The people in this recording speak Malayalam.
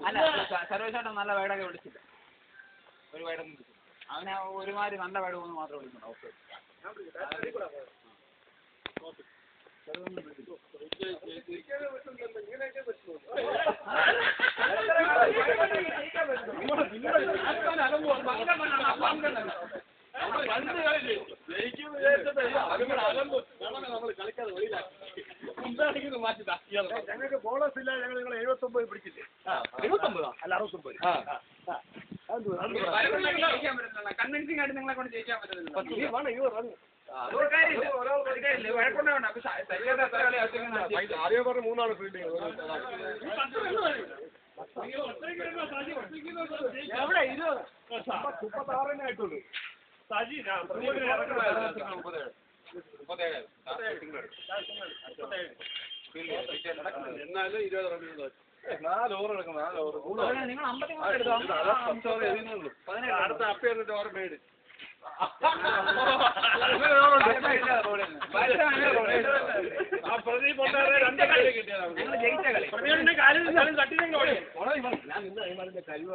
അല്ല സർവേശ്വരൻ നല്ല വൈഡൊക്കെ വിളിച്ചില്ല ഒരു വൈഡൊന്നും വിളിച്ചില്ല അവനെ ഒരുമാതിരി നല്ല വൈഡ് പോകുന്നു മാത്രമേ വിളിക്കുന്നുള്ളൂ ഞങ്ങൾക്ക് ബോണസ് ഇല്ല ഞങ്ങൾ നിങ്ങൾ 79 പിടിച്ചില്ലേ 79 അല്ല 69 കൺവിൻസിംഗ് ആയിട്ട് നിങ്ങളെ കൊണ്ട് ജയിക്കാൻ പറ്റുന്നില്ല ആദ്യം പറഞ്ഞ 3 ആള് ഫീൽഡിങ് 36 ആയിട്ടുള്ളൂ എന്നാലും 20 റൺ 4 ഓവർ എടുക്കും 4 ഓവർ നിങ്ങൾ 50 അടുത്ത അപ്പേറിട്ട് ഓവർ മേട് പ്രദീപ് കൊണ്ടാറ് 2 കളി കിട്ടിയതാണ് ജയിച്ച കളി കാലിൽ തട്ടി കഴിവ്